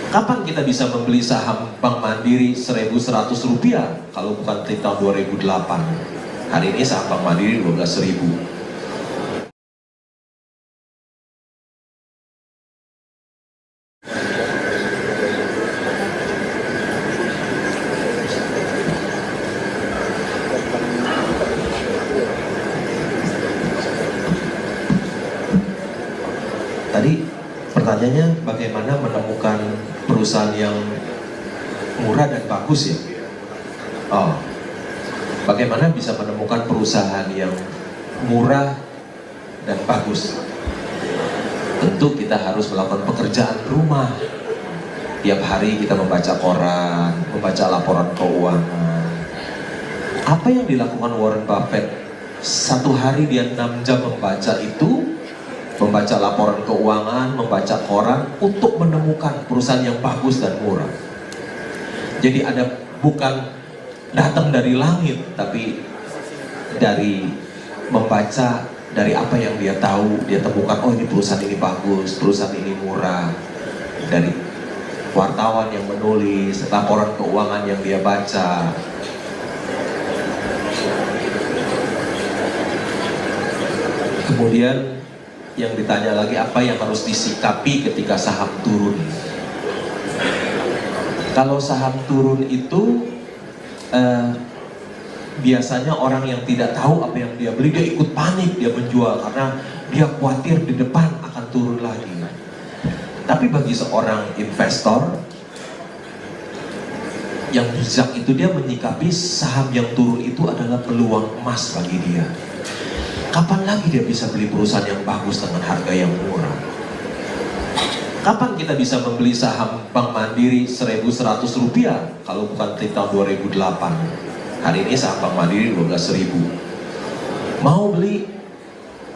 Kapan kita bisa membeli saham Bank Mandiri 1.100 rupiah kalau bukan di tahun 2008? Hari ini saham Bank Mandiri 12.000. Tadi pertanyaannya bagaimana menemukan perusahaan yang murah dan bagus ya? Oh, bagaimana bisa menemukan perusahaan yang murah dan bagus? Tentu kita harus melakukan pekerjaan rumah. Tiap hari kita membaca koran, membaca laporan keuangan. Apa yang dilakukan Warren Buffett? Satu hari dia 6 jam membaca itu, membaca laporan keuangan, membaca koran untuk menemukan perusahaan yang bagus dan murah. Jadi ada bukan datang dari langit, tapi dari membaca, dari apa yang dia tahu, dia temukan, oh ini perusahaan ini bagus, perusahaan ini murah. Dari wartawan yang menulis, laporan keuangan yang dia baca. Kemudian yang ditanya lagi, apa yang harus disikapi ketika saham turun? Kalau saham turun itu biasanya orang yang tidak tahu apa yang dia beli, dia ikut panik, dia menjual karena dia khawatir di depan akan turun lagi. Tapi bagi seorang investor yang bijak itu, dia menyikapi saham yang turun itu adalah peluang emas bagi dia. Kapan lagi dia bisa beli perusahaan yang bagus dengan harga yang murah? Kapan kita bisa membeli saham Bank Mandiri 1.100 rupiah kalau bukan di tahun 2008? Hari ini saham Bank Mandiri 12.000. Mau beli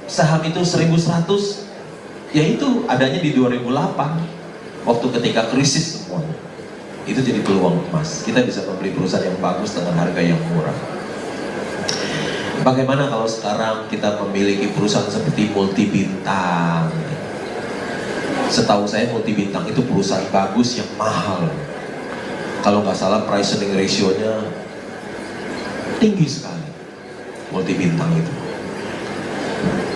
saham itu 1.100, yaitu adanya di 2008, waktu ketika krisis semuanya. Itu jadi peluang emas. Kita bisa membeli perusahaan yang bagus dengan harga yang murah. Bagaimana kalau sekarang kita memiliki perusahaan seperti Multi Bintang? Setahu saya Multi Bintang itu perusahaan bagus yang mahal. Kalau nggak salah price earning ratio-nya tinggi sekali. Multi Bintang itu.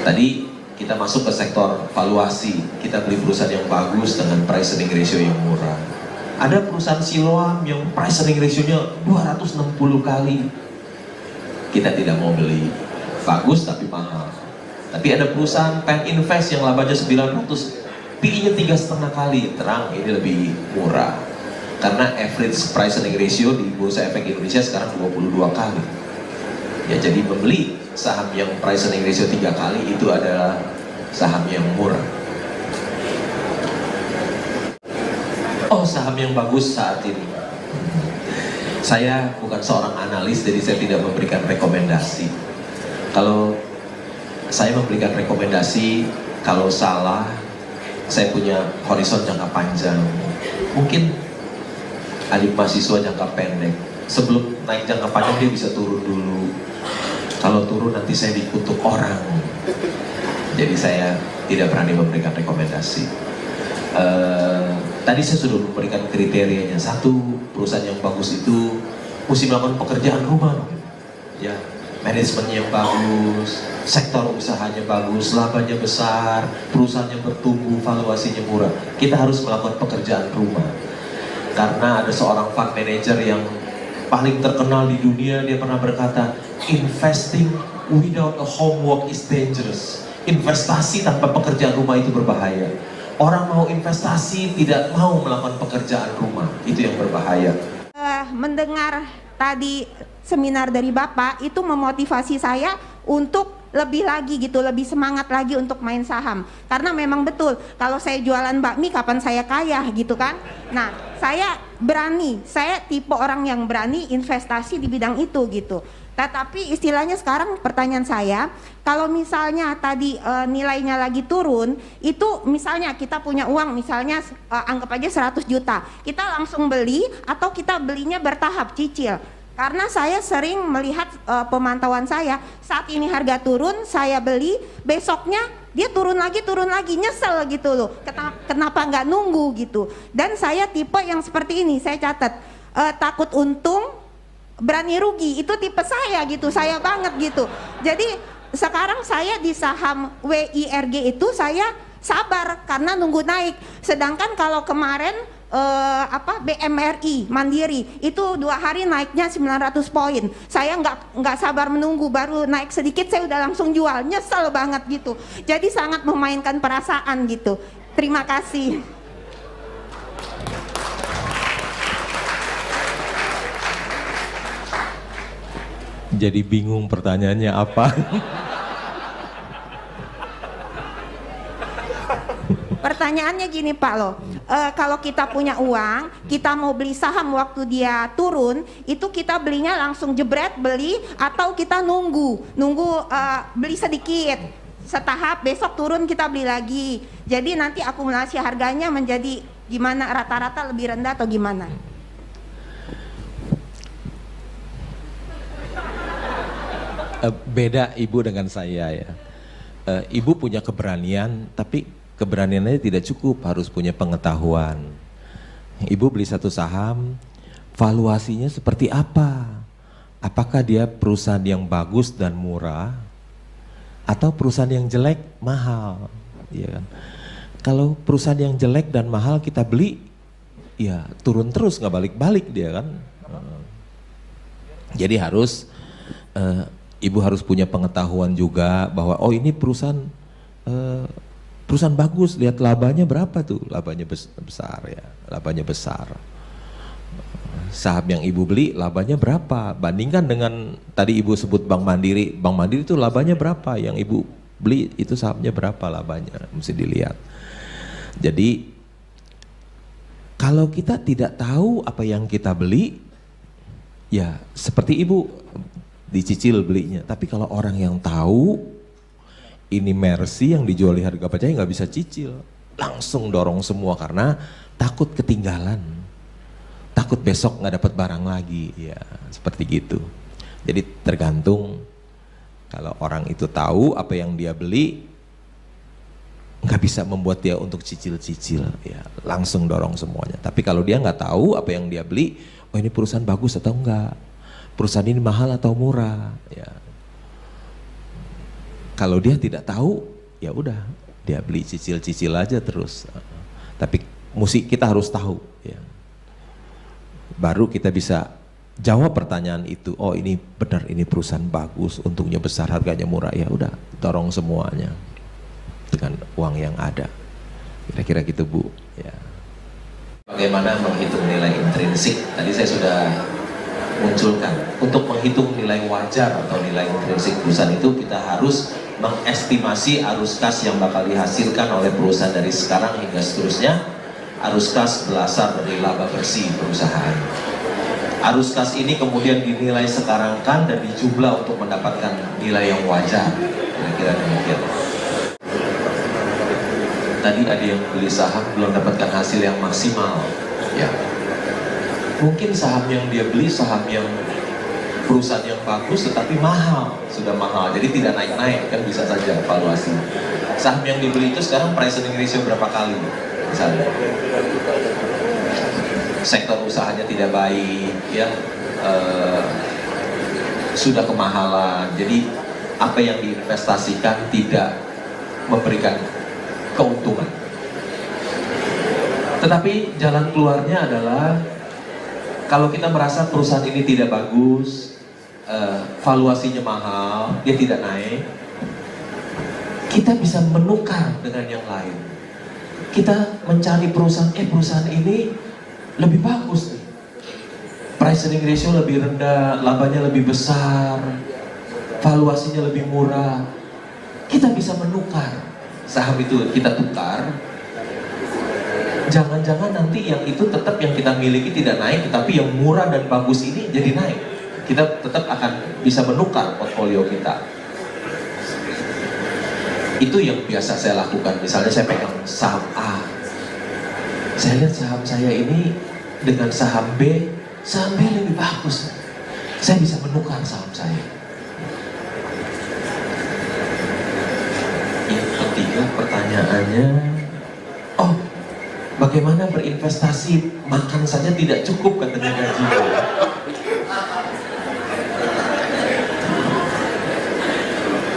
Tadi kita masuk ke sektor valuasi. Kita beli perusahaan yang bagus dengan price earning ratio yang murah. Ada perusahaan Siloam yang price earning ratio-nya 260 kali. Kita tidak mau beli, bagus tapi mahal. Tapi ada perusahaan Pen Invest yang labanya 900, PI-nya 3,5 kali, terang ini lebih murah. Karena average price earning ratio di Bursa Efek Indonesia sekarang 22 kali. Ya, jadi membeli saham yang price earning ratio 3 kali itu adalah saham yang murah. Oh, saham yang bagus saat ini. Saya bukan seorang analis, jadi saya tidak memberikan rekomendasi. Kalau saya memberikan rekomendasi, kalau salah, saya punya horizon jangka panjang. Mungkin adik mahasiswa jangka pendek. Sebelum naik jangka panjang dia bisa turun dulu. Kalau turun nanti saya dikutuk orang. Jadi saya tidak berani memberikan rekomendasi. Tadi saya sudah memberikan kriterianya. Satu, perusahaan yang bagus itu mesti melakukan pekerjaan rumah, ya, manajemennya yang bagus, sektor usahanya bagus, labanya besar, perusahaannya bertumbuh, valuasinya murah. Kita harus melakukan pekerjaan rumah. Karena ada seorang fund manager yang paling terkenal di dunia, dia pernah berkata, investing without a homework is dangerous. Investasi tanpa pekerjaan rumah itu berbahaya. Orang mau investasi, tidak mau melakukan pekerjaan rumah, itu yang berbahaya. Mendengar tadi seminar dari Bapak, itu memotivasi saya untuk lebih lagi gitu, lebih semangat lagi untuk main saham. Karena memang betul, kalau saya jualan bakmi, kapan saya kaya gitu kan. Nah, saya berani, saya tipe orang yang berani investasi di bidang itu gitu. Tetapi istilahnya sekarang pertanyaan saya, kalau misalnya tadi nilainya lagi turun, itu misalnya kita punya uang misalnya anggap aja 100 juta, kita langsung beli atau kita belinya bertahap cicil? Karena saya sering melihat pemantauan saya, saat ini harga turun, saya beli, besoknya dia turun lagi, nyesel gitu loh. Kenapa nggak nunggu gitu. Dan saya tipe yang seperti ini, saya catat, takut untung, berani rugi, itu tipe saya gitu, saya banget gitu. Jadi sekarang saya di saham WIRG itu saya sabar karena nunggu naik. Sedangkan kalau kemarin BMRI Mandiri itu 2 hari naiknya 900 poin. Saya nggak sabar menunggu, baru naik sedikit saya udah langsung jual, nyesel banget gitu. Jadi sangat memainkan perasaan gitu. Terima kasih. Jadi bingung pertanyaannya apa? Pertanyaannya gini Pak loh, kalau kita punya uang, kita mau beli saham waktu dia turun, itu kita belinya langsung jebret beli atau kita nunggu beli sedikit, setahap besok turun kita beli lagi. Jadi nanti akumulasi harganya menjadi gimana, rata-rata lebih rendah atau gimana? Beda ibu dengan saya ya. Ibu punya keberanian, tapi keberaniannya tidak cukup, harus punya pengetahuan. Ibu beli satu saham, valuasinya seperti apa? Apakah dia perusahaan yang bagus dan murah, atau perusahaan yang jelek mahal? Ya kan? Kalau perusahaan yang jelek dan mahal kita beli, ya turun terus, nggak balik-balik dia kan. Jadi harus ibu harus punya pengetahuan juga bahwa oh ini perusahaan bagus, lihat labanya berapa tuh, labanya besar ya, labanya besar. Saham yang ibu beli labanya berapa, bandingkan dengan tadi ibu sebut Bank Mandiri itu labanya berapa, yang ibu beli itu sahamnya berapa labanya, mesti dilihat. Jadi kalau kita tidak tahu apa yang kita beli, ya seperti ibu dicicil belinya. Tapi kalau orang yang tahu ini Mercy yang dijual di harga percaya, nggak bisa cicil, langsung dorong semua karena takut ketinggalan, takut besok nggak dapat barang lagi, ya seperti gitu. Jadi tergantung, kalau orang itu tahu apa yang dia beli, nggak bisa membuat dia untuk cicil-cicil, ya langsung dorong semuanya. Tapi kalau dia nggak tahu apa yang dia beli, oh ini perusahaan bagus atau enggak, perusahaan ini mahal atau murah, ya. Kalau dia tidak tahu, ya udah dia beli cicil-cicil aja terus. Tapi kita harus tahu, ya. Baru kita bisa jawab pertanyaan itu. Oh ini benar, ini perusahaan bagus, untungnya besar, harganya murah. Ya udah, dorong semuanya dengan uang yang ada. Kira-kira gitu Bu. Ya. Bagaimana menghitung nilai intrinsik? Tadi saya sudah munculkan. Untuk menghitung nilai wajar atau nilai intrinsik perusahaan itu kita harus mengestimasi arus kas yang bakal dihasilkan oleh perusahaan dari sekarang hingga seterusnya. Arus kas berasal dari laba bersih perusahaan. Arus kas ini kemudian dinilai sekarangkan dan dijumlah untuk mendapatkan nilai yang wajar. Kira-kira demikian. Tadi ada yang beli saham belum dapatkan hasil yang maksimal, ya. Mungkin saham yang dia beli saham yang perusahaan yang bagus tetapi mahal, sudah mahal, jadi tidak naik-naik, kan bisa saja evaluasi. Saham yang dibeli itu sekarang price earning ratio berapa kali misalnya. Sektor usahanya tidak baik, ya, sudah kemahalan, jadi apa yang diinvestasikan tidak memberikan keuntungan. Tetapi jalan keluarnya adalah kalau kita merasa perusahaan ini tidak bagus, valuasinya mahal, dia tidak naik, kita bisa menukar dengan yang lain. Kita mencari perusahaan ini lebih bagus nih, price earning ratio lebih rendah, labanya lebih besar, valuasinya lebih murah. Kita bisa menukar saham itu, kita tukar. Jangan-jangan nanti yang itu tetap yang kita miliki tidak naik, tetapi yang murah dan bagus ini jadi naik. Kita tetap akan bisa menukar portfolio kita. Itu yang biasa saya lakukan. Misalnya saya pegang saham A, saya lihat saham saya ini dengan saham B lebih bagus. Saya bisa menukar saham saya. Yang ketiga, Enggak, pertanyaannya, oh, bagaimana berinvestasi? Makan saja tidak cukup katanya gajinya.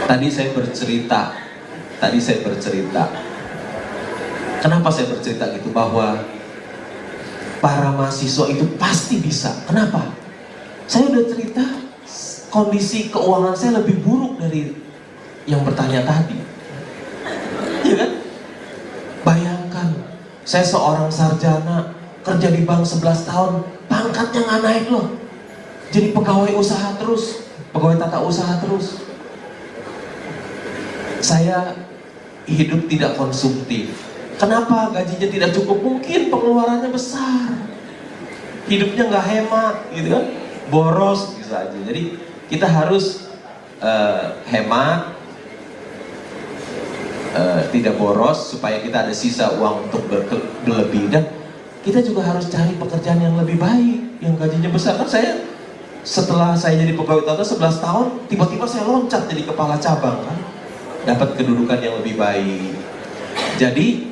Tadi saya bercerita. Kenapa saya bercerita gitu? Bahwa para mahasiswa itu pasti bisa. Kenapa? Saya udah cerita kondisi keuangan saya lebih buruk dari yang bertanya tadi. Iya kan? Bayangkan, saya seorang sarjana kerja di bank 11 tahun, pangkatnya nggak naik loh. Jadi pegawai usaha terus, pegawai tata usaha terus. Saya hidup tidak konsumtif. Kenapa? Gajinya tidak cukup, mungkin pengeluarannya besar, hidupnya nggak hemat, gitu kan? Boros bisa aja. Jadi kita harus hemat, tidak boros supaya kita ada sisa uang untuk berlebih. Dan kita juga harus cari pekerjaan yang lebih baik, yang gajinya besar. Kan saya setelah saya jadi pegawai tata 11 tahun, tiba-tiba saya loncat jadi kepala cabang kan, dapat kedudukan yang lebih baik. Jadi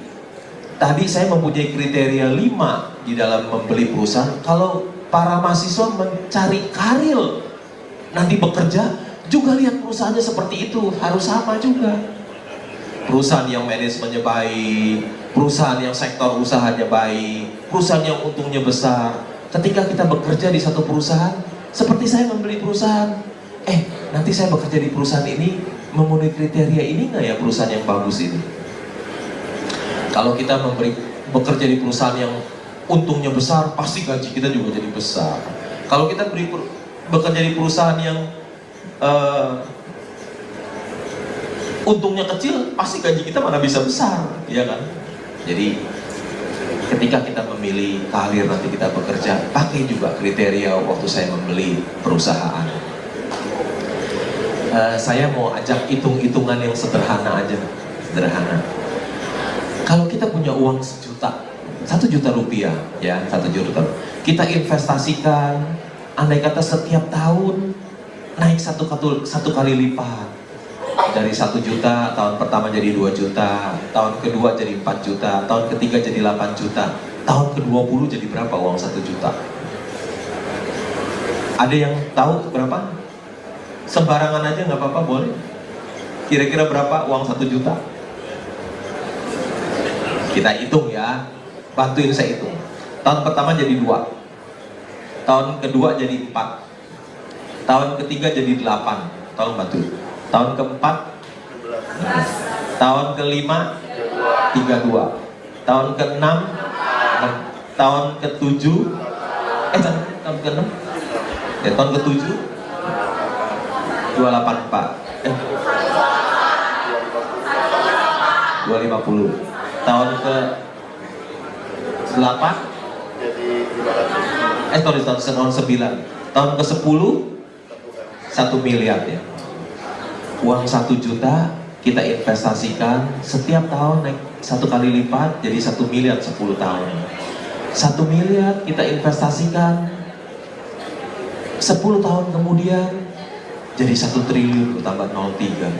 tadi saya mempunyai kriteria 5 di dalam membeli perusahaan. Kalau para mahasiswa mencari karir nanti bekerja, juga lihat perusahaannya seperti itu, harus sama juga. Perusahaan yang manajemennya baik, perusahaan yang sektor usahanya baik, perusahaan yang untungnya besar. Ketika kita bekerja di satu perusahaan, seperti saya membeli perusahaan, nanti saya bekerja di perusahaan ini memenuhi kriteria ini nggak ya, perusahaan yang bagus ini? Kalau kita bekerja di perusahaan yang untungnya besar, pasti gaji kita juga jadi besar. Kalau kita bekerja di perusahaan yang untungnya kecil, pasti gaji kita mana bisa besar, ya kan? Jadi ketika kita memilih karir nanti kita bekerja, pakai juga kriteria waktu saya membeli perusahaan. Saya mau ajak hitung-hitungan yang sederhana aja, sederhana. Kalau kita punya uang 1 juta rupiah, ya 1 juta, kita investasikan, andai kata setiap tahun naik satu kali lipat. Dari 1 juta, tahun pertama jadi 2 juta, tahun kedua jadi 4 juta, tahun ketiga jadi 8 juta, tahun ke-20 jadi berapa uang 1 juta? Ada yang tahu berapa? Sembarangan aja nggak apa-apa, boleh. Kira-kira berapa uang 1 juta? Kita hitung ya, bantuin saya hitung. Tahun pertama jadi 2, tahun kedua jadi 4, tahun ketiga jadi 8, tolong bantu. Tahun keempat 11, tahun kelima 32, tahun ke-6, tahun ke-7, tahun ke-6, ya tahun ke-7 284, 250, tahun ke-8 tahun 9, tahun ke-10 1 miliar ya. Uang 1 juta kita investasikan, setiap tahun naik 1 kali lipat jadi 1 miliar 10 tahun. 1 miliar kita investasikan, 10 tahun kemudian jadi 1 triliun tambah 03.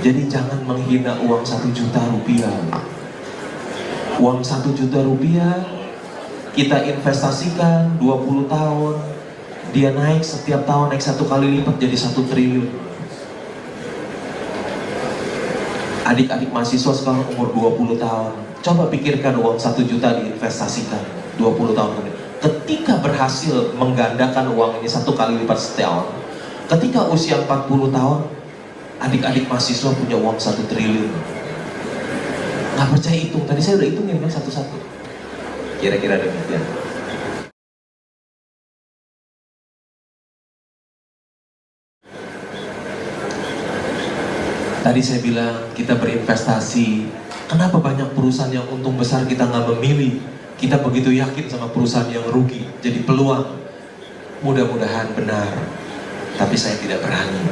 Jadi jangan menghina uang 1 juta rupiah. Uang 1 juta rupiah kita investasikan 20 tahun, dia naik setiap tahun naik 1 kali lipat jadi 1 triliun. Adik-adik mahasiswa sekarang umur 20 tahun, coba pikirkan uang 1 juta diinvestasikan 20 tahun kemudian. Ketika berhasil menggandakan uang ini 1 kali lipat setahun, ketika usia 40 tahun, adik-adik mahasiswa punya uang 1 triliun. Nggak percaya hitung, tadi saya udah hitungin kan satu-satu. Kira-kira demikian. Tadi saya bilang kita berinvestasi. Kenapa banyak perusahaan yang untung besar kita nggak memilih? Kita begitu yakin sama perusahaan yang rugi. Jadi peluang mudah-mudahan benar. Tapi saya tidak berani.